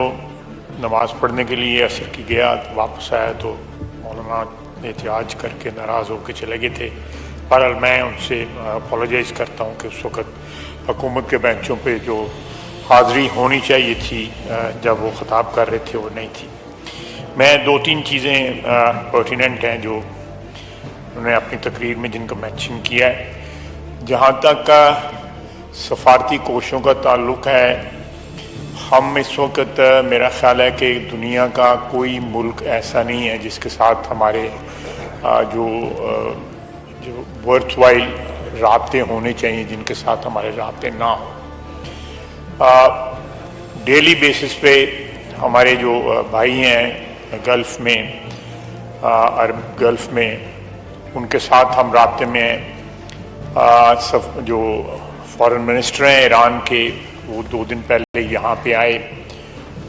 नमाज़ पढ़ने के लिए असर की गया, तो वापस आया तो मौलाना एहतियाज करके नाराज़ होकर चले गए थे। बहरहाल मैं उनसे अपोलोजाइज़ करता हूँ कि उस वक़्त हुकूमत के बेंचों पे जो हाज़री होनी चाहिए थी जब वो ख़िताब कर रहे थे वो नहीं थी। मैं दो तीन चीज़ें पर्टिनेंट हैं जो उन्होंने अपनी तकरीर में जिनका मेंशन किया है। जहाँ तक सफारती कोशों का ताल्लुक़ है, हम इस वक्त मेरा ख्याल है कि दुनिया का कोई मुल्क ऐसा नहीं है जिसके साथ हमारे जो वर्थवाइल राब्ते होने चाहिए, जिनके साथ हमारे राब्ते ना हो। डेली बेसिस पे हमारे जो भाई हैं गल्फ़ में, अरब गल्फ़ में, उनके साथ हम राब्ते में हैं। जो फॉरेन मिनिस्टर हैं ईरान के, वो 2 दिन पहले यहाँ पे आए,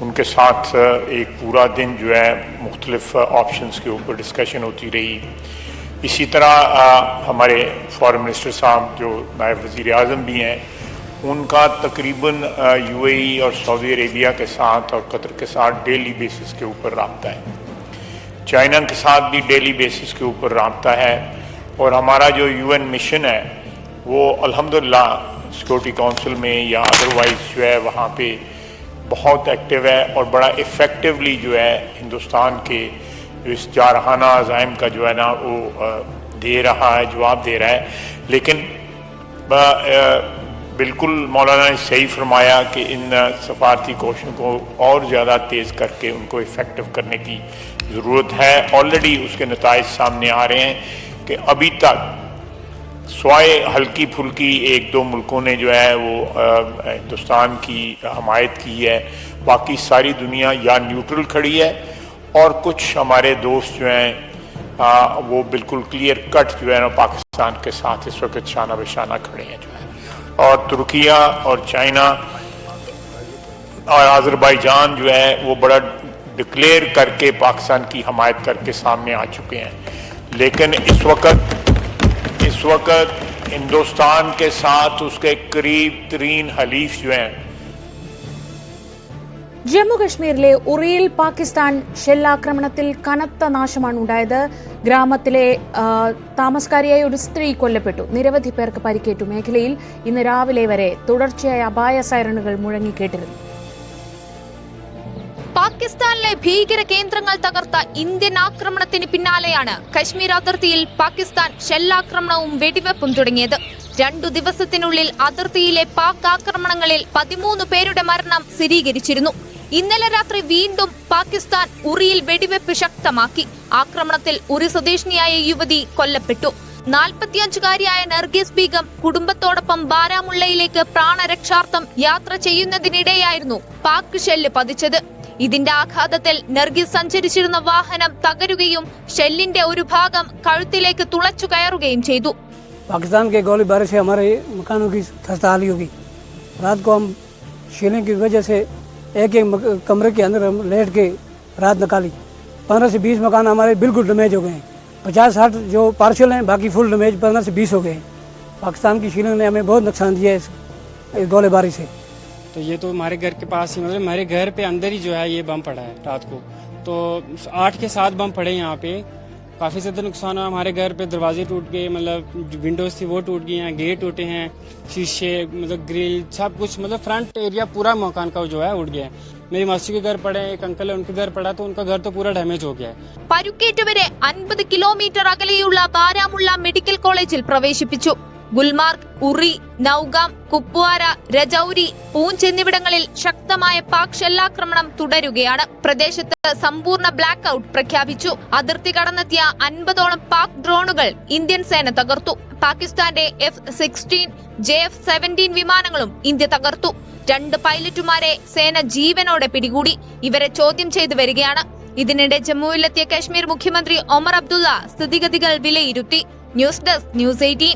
उनके साथ एक पूरा दिन जो है मुख्तलिफ ऑप्शंस के ऊपर डिस्कशन होती रही। इसी तरह हमारे फॉरेन मिनिस्टर साहब जो नायब वज़ीर आज़म भी हैं, उनका तकरीबन यूएई और सऊदी अरेबिया के साथ और कतर के साथ डेली बेसिस के ऊपर राब्ता है। चाइना के साथ भी डेली बेसिस के ऊपर राब्ता है। और हमारा जो यूएन मिशन है वो अल्हम्दुलिल्लाह सिक्योरिटी काउंसिल में या अदरवाइज जो है वहाँ पे बहुत एक्टिव है और बड़ा इफ़ेक्टिवली जो है हिंदुस्तान के जो इस जारहाना अज़ाइम का जो है ना वो दे रहा है, जवाब दे रहा है। लेकिन बिल्कुल मौलाना ने सही फरमाया कि इन सफारती कोशिशों को और ज़्यादा तेज़ करके उनको इफ़ेक्टिव करने की ज़रूरत है। ऑलरेडी उसके नताइज सामने आ रहे हैं कि अभी तक स्वाय हल्की फुल्की 1-2 मुल्कों ने जो है वो हिंदुस्तान की हमायत की है, बाकी सारी दुनिया या न्यूट्रल खड़ी है और कुछ हमारे दोस्त जो हैं वो बिल्कुल क्लियर कट जो है ना पाकिस्तान के साथ इस वक्त शाना बेशाना खड़े हैं जो है। और तुर्किया और चाइना और आज़रबाईजान जो है वो बड़ा डिक्लेयर करके पाकिस्तान की हमायत करके सामने आ चुके हैं। लेकिन इस वक्त हिंदुस्तान के साथ उसके करीब तरीन हलीफ जो हैं। ജമ്മു കശ്മീരിലെ ഉറിയിൽ പാകിസ്ഥാൻ ഷെല്ലാക്രമണത്തിൽ കനത്ത നാശമാണ് ഉണ്ടായത്. ഗ്രാമത്തിലെ താമസക്കാരിയായ ഒരു സ്ത്രീ കൊല്ലപ്പെട്ടു. നിരവധി പേർക്ക് പരിക്കേറ്റു. മേഖലയിൽ ഇന്ന് രാവിലെ വരെ തുടർച്ചയായ അപായ സൈറണുകൾ മുഴങ്ങിക്കേട്ടിരുന്നു. പാകിസ്ഥാനിലെ ഭീകര കേന്ദ്രങ്ങൾ തകർത്ത ഇന്ത്യൻ ആക്രമണത്തിന് പിന്നാലെയാണ് കശ്മീർ അതിർത്തിയിൽ പാകിസ്ഥാൻ ഷെല്ലാക്രമണവും വെടിവെപ്പും തുടങ്ങിയത്. 2 ദിവസത്തിനുള്ളിൽ അതിർത്തിയിലെ പാക് ആക്രമണങ്ങളിൽ 13 പേരുടെ മരണം സ്ഥിരീകരിച്ചിരുന്നു. ഇന്നലെ രാത്രി വീണ്ടും പാകിസ്ഥാൻ ഉറിയിൽ വെടിവെപ്പ് ശക്തമാക്കി. ആക്രമണത്തിൽ ഉറി സ്വദേശിനിയായ യുവതി കൊല്ലപ്പെട്ടു. 45-കാരിയായ നർഗീസ് ബീഗം കുടുംബത്തോടൊപ്പം ബാരാമുള്ളയിലേക്ക് പ്രാണരക്ഷാർത്ഥം യാത്ര ചെയ്യുന്നതിനിടെയായിരുന്നു പാക് ഷെല്ല് പതിച്ചത്. ഇതിന്റെ ആഘാതത്തിൽ നർഗീസ് സഞ്ചരിച്ചിരുന്ന വാഹനം തകരുകയും ഷെല്ലിന്റെ ഒരു ഭാഗം കഴുത്തിലേക്ക് തുളച്ചു കയറുകയും ചെയ്തു. पाकिस्तान के गोलीबारी से हमारे मकानों की खस्ताहाली होगी। रात को हम शीलिंग की वजह से एक कमरे के अंदर हम लेट के रात निकाली। 15 से 20 मकान हमारे बिल्कुल डैमेज हो गए हैं। 50-60 जो पार्शल हैं, बाकी फुल डैमेज 15 से 20 हो गए हैं। पाकिस्तान की शीलिंग ने हमें बहुत नुकसान दिया है इस गोलीबारी से। तो ये तो हमारे घर के पास ही, मतलब हमारे घर पे अंदर ही जो है ये बम पड़ा है रात को। तो 8 के 7 बम पड़े यहाँ पे, काफ़ी ज़्यादा नुकसान हुआ। हमारे घर पे दरवाजे टूट गए, मतलब विंडोज़ थी वो टूट गई हैं, गेट टूटे हैं, शीशे, मतलब ग्रिल सब कुछ, मतलब फ्रंट एरिया पूरा मकान का जो है उड़ गया है। मेरी मासी के घर पड़े, एक अंकल है उनके घर पड़ा, तो उनका घर तो पूरा डैमेज हो गया है। പരിക്കേറ്റവരെ 50 കിലോമീറ്റർ അകലെയുള്ള ബാരാമുള്ള മെഡിക്കൽ കോളേജിൽ പ്രവേശിപ്പിച്ചു. ഗുൽമാർഗ്, ഉറി, നൌഗാം, കുപ്വാര, രജൌരി, പൂഞ്ച് എന്നിവിടങ്ങളിൽ ശക്തമായ പാക് ഷെല്ലാക്രമണം തുടരുകയാണ്. പ്രദേശത്ത് സമ്പൂർണ്ണ ബ്ലാക്ക് ഔട്ട് പ്രഖ്യാപിച്ചു. അതിർത്തി കടന്നെത്തിയ 50ഓളം പാക് ഡ്രോണുകൾ ഇന്ത്യൻ സേന തകർത്തു. പാകിസ്ഥാന്റെ F-16, JF-17 വിമാനങ്ങളും ഇന്ത്യ തകർത്തു. 2 പൈലറ്റുമാരെ സേന ജീവനോടെ പിടികൂടി. ഇവരെ ചോദ്യം ചെയ്തു വരികയാണ്. ഇതിനിടെ ജമ്മുവിലെത്തിയ കശ്മീർ മുഖ്യമന്ത്രി ഒമർ അബ്ദുള്ള സ്ഥിതിഗതികൾ വിലയിരുത്തി. News desk news 18.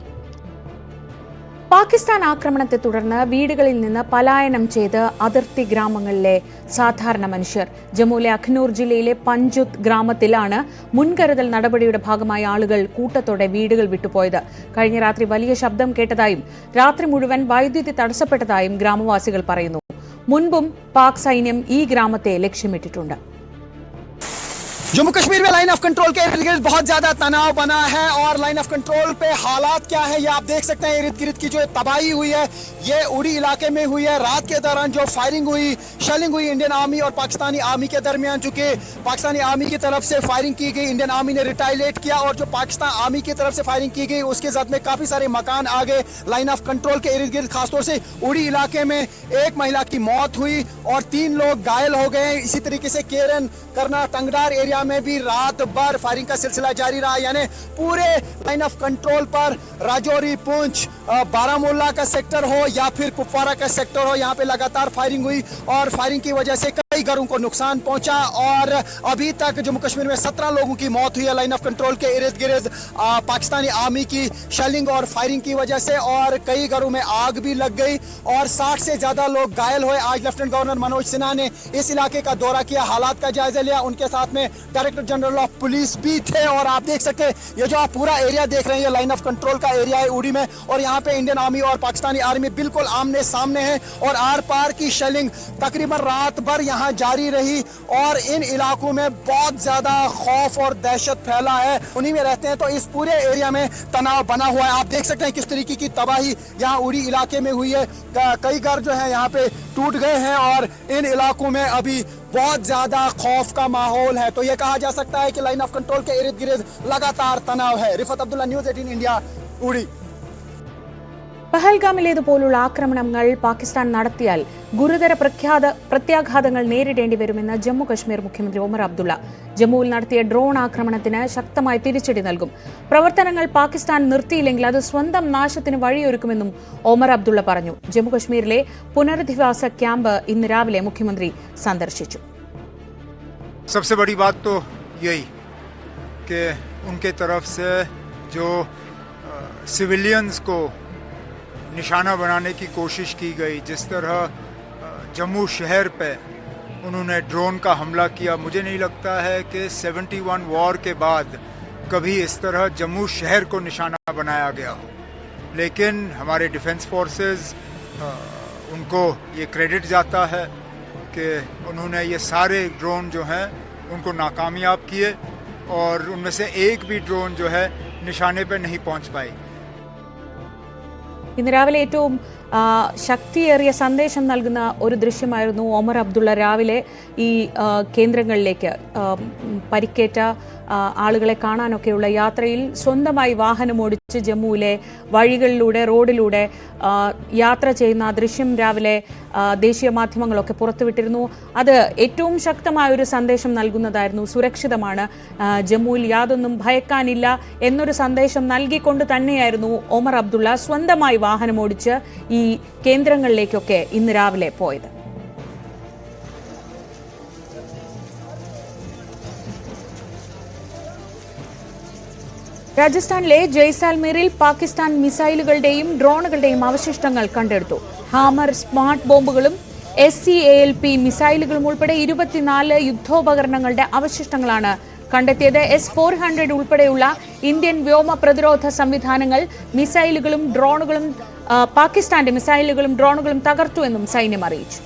പാകിസ്ഥാൻ ആക്രമണത്തെ തുടർന്ന് വീടുകളിൽ നിന്ന് പലായനം ചെയ്ത് അതിർത്തി ഗ്രാമങ്ങളിലെ സാധാരണ മനുഷ്യർ. ജമ്മുവിലെ അഖ്നൂർ ജില്ലയിലെ പഞ്ചുത് ഗ്രാമത്തിലാണ് മുൻകരുതൽ നടപടിയുടെ ഭാഗമായി ആളുകൾ കൂട്ടത്തോടെ വീടുകൾ വിട്ടുപോയത്. കഴിഞ്ഞ രാത്രി വലിയ ശബ്ദം കേട്ടതായും രാത്രി മുഴുവൻ വൈദ്യുതി തടസ്സപ്പെട്ടതായും ഗ്രാമവാസികൾ പറയുന്നു. മുൻപും പാക് സൈന്യം ഈ ഗ്രാമത്തെ ലക്ഷ്യമിട്ടിട്ടുണ്ട്. जम्मू कश्मीर में लाइन ऑफ कंट्रोल के इर्द गिर्द बहुत ज्यादा तनाव बना है और लाइन ऑफ कंट्रोल पे हालात क्या है ये आप देख सकते हैं। इर्द गिर्द की जो तबाही हुई है ये उड़ी इलाके में हुई है। रात के दौरान जो फायरिंग हुई, शेलिंग हुई इंडियन आर्मी और पाकिस्तानी आर्मी के दरमियान, चूंकि पाकिस्तानी आर्मी की तरफ से फायरिंग की गई, इंडियन आर्मी ने रिटाइलेट किया और जो पाकिस्तान आर्मी की तरफ से फायरिंग की गई उसके साथ में काफी सारे मकान आ गए लाइन ऑफ कंट्रोल के इर्द गिर्द। खासतौर से उड़ी इलाके में एक महिला की मौत हुई और 3 लोग घायल हो गए। इसी तरीके से केरन, करना, टंगडार एरिया में भी रात भर फायरिंग का सिलसिला जारी रहा। यानी पूरे लाइन ऑफ कंट्रोल पर राजौरी, पुंछ, बारामूला का सेक्टर हो या फिर कुपवारा का सेक्टर हो, यहाँ पे लगातार फायरिंग हुई और फायरिंग की वजह से कई घरों को नुकसान पहुंचा और अभी तक जम्मू कश्मीर में 17 लोगों की मौत हुई है लाइन ऑफ कंट्रोल के इर्द गिर्द पाकिस्तानी आर्मी की शेलिंग और फायरिंग की वजह से, और कई घरों में आग भी लग गई और 60 से ज्यादा लोग घायल हुए। आज लेफ्टिनेंट गवर्नर मनोज सिन्हा ने इस इलाके का दौरा किया, हालात का जायजा लिया। उनके साथ में डायरेक्टर जनरल ऑफ पुलिस भी थे और आप देख सकते हैं ये जो आप पूरा एरिया देख रहे हैं ये लाइन ऑफ कंट्रोल का एरिया है उड़ी में, और यहाँ पे इंडियन आर्मी और पाकिस्तानी आर्मी बिल्कुल आमने सामने है और आर पार की शेलिंग तकरीबन रात भर यहाँ जारी रही और इन इलाकों में बहुत ज्यादा खौफ और दहशत फैला है। उन्हीं में रहते हैं तो इस पूरे एरिया में तनाव बना हुआ है। आप देख सकते हैं किस तरीके की तबाही यहाँ उड़ी इलाके में हुई है। कई घर जो है यहाँ पे टूट गए हैं और इन इलाकों में अभी बहुत ज्यादा खौफ का माहौल है। तो ये कहा जा सकता है कि लाइन ऑफ कंट्रोल के इर्द गिर्द लगातार तनाव है। रिफत अब्दुल्ला, न्यूज़ 18 इंडिया, उड़ी। പഹൽഗാമിലേതുപോലുള്ള ആക്രമണങ്ങൾ പാകിസ്ഥാൻ നടത്തിയാൽ ഗുരുതര പ്രത്യാഘാതങ്ങൾ നേരിടേണ്ടി വരുമെന്ന് ജമ്മു കശ്മീർ മുഖ്യമന്ത്രി ഒമർ അബ്ദുള്ള. ജമ്മുവിൽ നടത്തിയ ഡ്രോൺ ആക്രമണത്തിന് ശക്തമായ തിരിച്ചടി നൽകും. പ്രവർത്തനങ്ങൾ പാകിസ്ഥാൻ നിർത്തിയില്ലെങ്കിൽ അത് സ്വന്തം നാശത്തിന് വഴിയൊരുക്കുമെന്നും ഒമർ അബ്ദുള്ള പറഞ്ഞു. ജമ്മു കശ്മീരിലെ പുനരധിവാസ ക്യാമ്പ് ഇന്ന് രാവിലെ മുഖ്യമന്ത്രി സന്ദർശിച്ചു. सबसे बड़ी बात तो यही कि उनके तरफ से जो सिविलियंस को निशाना बनाने की कोशिश की गई, जिस तरह जम्मू शहर पे उन्होंने ड्रोन का हमला किया, मुझे नहीं लगता है कि 71 वॉर के बाद कभी इस तरह जम्मू शहर को निशाना बनाया गया हो। लेकिन हमारे डिफेंस फोर्सेस उनको ये क्रेडिट जाता है कि उन्होंने ये सारे ड्रोन जो हैं उनको नाकामयाब किए और उनमें से एक भी ड्रोन जो है निशाने पे नहीं पहुंच पाई। ഇന്ന് രാവിലെ ഏറ്റവും ശക്തിയേറിയ സന്ദേശം നൽകുന്ന ഒരു ദൃശ്യമായിരുന്നു ഒമർ അബ്ദുള്ള രാവിലെ ഈ കേന്ദ്രങ്ങളിലേക്ക് പരിക്കേറ്റ ആളുകളെ കാണാനൊക്കെയുള്ള യാത്രയിൽ സ്വന്തമായി വാഹനമോടിച്ച് ജമ്മുവിലെ വഴികളിലൂടെ, റോഡിലൂടെ യാത്ര ചെയ്യുന്ന ദൃശ്യം രാവിലെ ദേശീയ മാധ്യമങ്ങളൊക്കെ പുറത്തുവിട്ടിരുന്നു. അത് ഏറ്റവും ശക്തമായ ഒരു സന്ദേശം നൽകുന്നതായിരുന്നു. സുരക്ഷിതമാണ്, ജമ്മുവിൽ യാതൊന്നും ഭയക്കാനില്ല എന്നൊരു സന്ദേശം നൽകിക്കൊണ്ട് തന്നെയായിരുന്നു ഒമർ അബ്ദുള്ള സ്വന്തമായി വാഹനമോടിച്ച് ഈ കേന്ദ്രങ്ങളിലേക്കൊക്കെ ഇന്ന് രാവിലെ പോയത്. രാജസ്ഥാനിലെ ജയ്സാൽമീറിൽ പാകിസ്ഥാൻ മിസൈലുകളുടെയും ഡ്രോണുകളുടെയും അവശിഷ്ടങ്ങൾ കണ്ടെടുത്തു. ഹാമർ സ്മാർട്ട് ബോംബുകളും SCALP മിസൈലുകളും ഉൾപ്പെടെ 24 യുദ്ധോപകരണങ്ങളുടെ അവശിഷ്ടങ്ങളാണ് കണ്ടെത്തിയത്. S-400 ഉൾപ്പെടെയുള്ള ഇന്ത്യൻ വ്യോമ പ്രതിരോധ സംവിധാനങ്ങൾ മിസൈലുകളും ഡ്രോണുകളും പാകിസ്ഥാന്റെ മിസൈലുകളും ഡ്രോണുകളും തകർത്തുവെന്നും സൈന്യം അറിയിച്ചു.